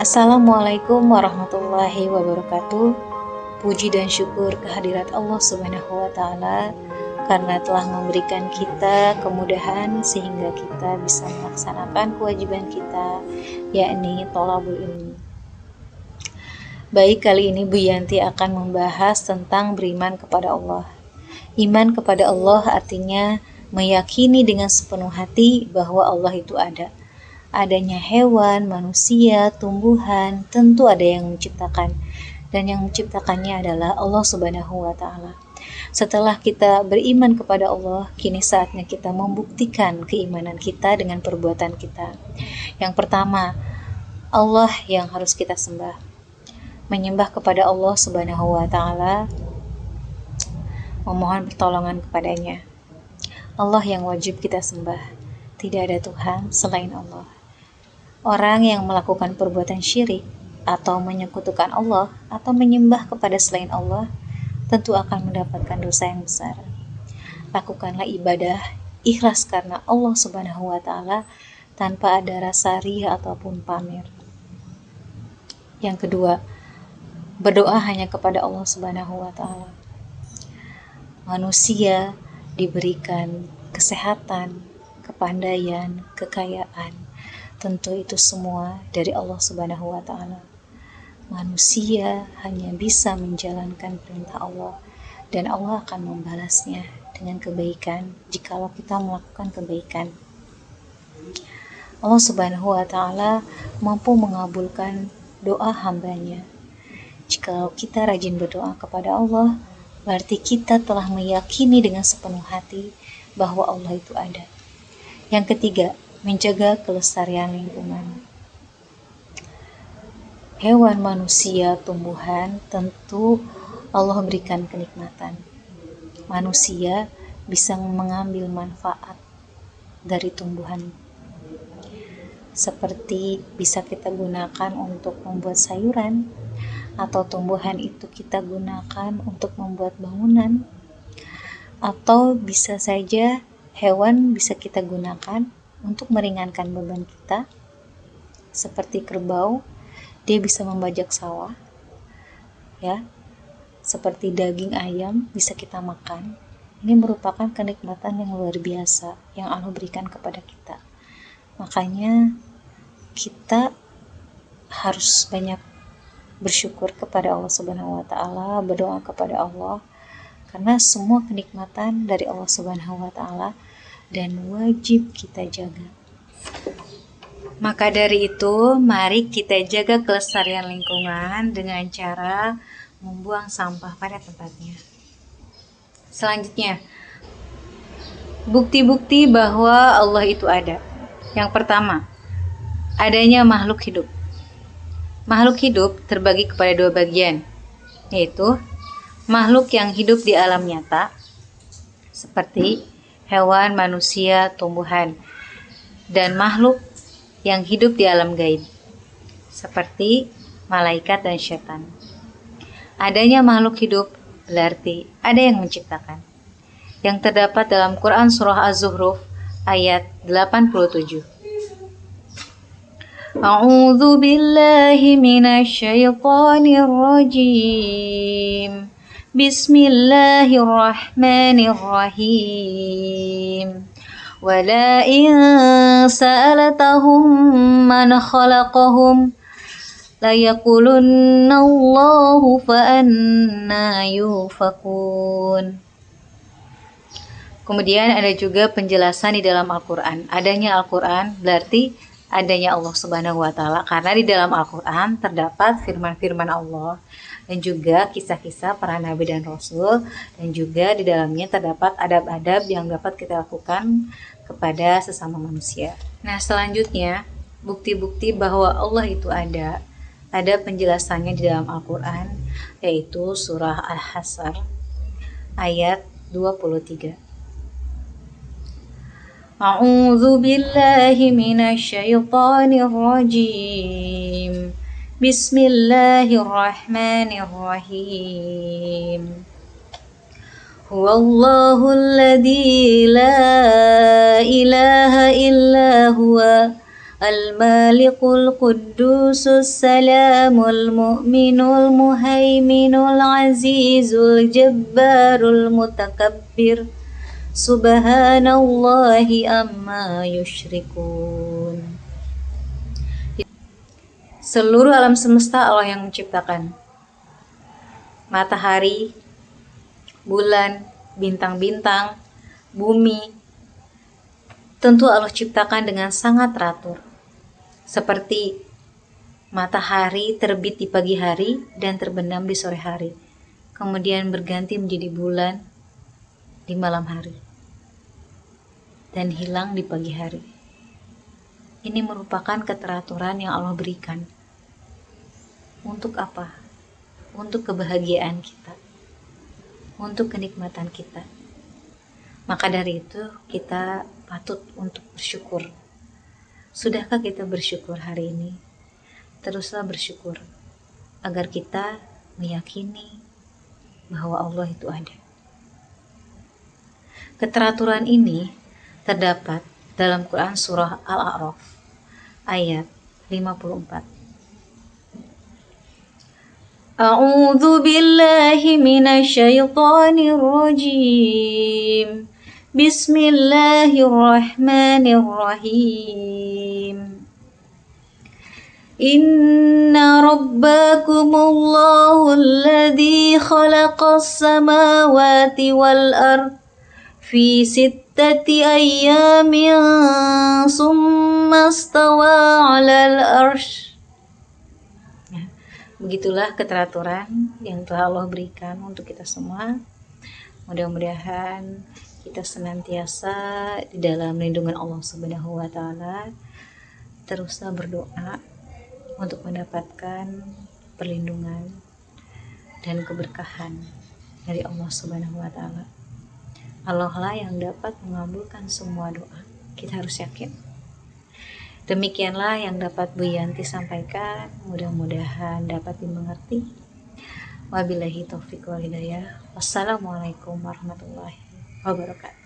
Assalamualaikum warahmatullahi wabarakatuh. Puji dan syukur kehadirat Allah Subhanahu wa Ta'ala karena telah memberikan kita kemudahan sehingga kita bisa melaksanakan kewajiban kita, yakni thalabul ilmi. Baik, kali ini Bu Yanti akan membahas tentang beriman kepada Allah. Iman kepada Allah artinya meyakini dengan sepenuh hati bahwa Allah itu ada. Adanya hewan, manusia, tumbuhan, tentu ada yang menciptakan. Dan yang menciptakannya adalah Allah Subhanahu wa Ta'ala. Setelah kita beriman kepada Allah, kini saatnya kita membuktikan keimanan kita dengan perbuatan kita. Yang pertama, Allah yang harus kita sembah. Menyembah kepada Allah Subhanahu wa Ta'ala, memohon pertolongan kepadanya. Allah yang wajib kita sembah. Tidak ada Tuhan selain Allah. Orang yang melakukan perbuatan syirik atau menyekutukan Allah atau menyembah kepada selain Allah tentu akan mendapatkan dosa yang besar. Lakukanlah ibadah ikhlas karena Allah Subhanahu wa Ta'ala tanpa ada rasa riya ataupun pamer. Yang kedua, berdoa hanya kepada Allah Subhanahu wa Ta'ala. Manusia diberikan kesehatan, kepandaian, kekayaan. Tentu itu semua dari Allah Subhanahu wa Ta'ala. Manusia hanya bisa menjalankan perintah Allah dan Allah akan membalasnya dengan kebaikan jikalau kita melakukan kebaikan. Allah Subhanahu wa Ta'ala mampu mengabulkan doa hambanya. Jikalau kita rajin berdoa kepada Allah, berarti kita telah meyakini dengan sepenuh hati bahwa Allah itu ada. Yang ketiga, menjaga kelestarian lingkungan. Hewan, manusia, tumbuhan, tentu Allah berikan kenikmatan. Manusia bisa mengambil manfaat dari tumbuhan. Seperti bisa kita gunakan untuk membuat sayuran, atau tumbuhan itu kita gunakan untuk membuat bangunan, atau bisa saja hewan bisa kita gunakan untuk meringankan beban kita, seperti kerbau, dia bisa membajak sawah, ya, seperti daging ayam bisa kita makan. Ini merupakan kenikmatan yang luar biasa yang Allah berikan kepada kita. Makanya kita harus banyak bersyukur kepada Allah Subhanahu wa Ta'ala, berdoa kepada Allah, karena semua kenikmatan dari Allah Subhanahu wa Ta'ala dan wajib kita jaga. Maka dari itu, mari kita jaga kelestarian lingkungan dengan cara membuang sampah pada tempatnya. Selanjutnya, bukti-bukti bahwa Allah itu ada. Yang pertama, adanya makhluk hidup. Makhluk hidup terbagi kepada dua bagian, yaitu makhluk yang hidup di alam nyata, seperti hewan, manusia, tumbuhan, dan makhluk yang hidup di alam gaib, seperti malaikat dan setan. Adanya makhluk hidup berarti ada yang menciptakan, yang terdapat dalam Quran Surah Az-Zukhruf ayat 87. A'udzu billahi minasy syaithanir rajim. Bismillahirrahmanirrahim. Wala in sa'altahum man khalaqahum la yaqulunna Allahu fa anna yufakun. Kemudian ada juga penjelasan di dalam Al-Quran. Adanya Al-Quran berarti adanya Allah Subhanahu wa Ta'ala, karena di dalam Al-Quran terdapat firman-firman Allah dan juga kisah-kisah para nabi dan rasul, dan juga di dalamnya terdapat adab-adab yang dapat kita lakukan kepada sesama manusia. Nah, selanjutnya bukti-bukti bahwa Allah itu ada penjelasannya di dalam Al-Quran, yaitu surah Al-Hasyr ayat 23. A'udzu billahi minasy syaithanir rajim. Bismillahirrahmanirrahim. Huwallahul ladzi la ilaha illa huwa Al-Malikul Quddusus Salamul Mu'minul Muhaiminul Azizul Jabbarul Mutakabbir Subhanallahi amma yusyrikun. Seluruh alam semesta Allah yang menciptakan. Matahari, bulan, bintang-bintang, bumi, tentu Allah ciptakan dengan sangat teratur. Seperti matahari terbit di pagi hari dan terbenam di sore hari, kemudian berganti menjadi bulan di malam hari dan hilang di pagi hari. Ini merupakan keteraturan yang Allah berikan. Untuk apa? Untuk kebahagiaan kita, untuk kenikmatan kita. Maka dari itu kita patut untuk bersyukur. Sudahkah kita bersyukur hari ini? Teruslah bersyukur agar kita meyakini bahwa Allah itu ada. Keteraturan ini terdapat dalam Quran surah Al-A'raf ayat 54. A'udzu billahi minasyaitonir rajim. Bismillahirrahmanirrahim. Inna rabbakumullahu alladzi khalaqas samawati wal ardh fi sittati ayyamin summa stawa 'alal arsy. Begitulah keteraturan yang telah Allah berikan untuk kita semua. Mudah-mudahan kita senantiasa di dalam lindungan Allah Subhanahu wa taala. Teruslah berdoa untuk mendapatkan perlindungan dan keberkahan dari Allah Subhanahu wa taala. Allah lah yang dapat mengabulkan semua doa. Kita harus yakin. Demikianlah yang dapat Bu Yanti sampaikan. Mudah-mudahan dapat dimengerti. Wabillahi taufiq wal hidayah. Wassalamualaikum warahmatullahi wabarakatuh.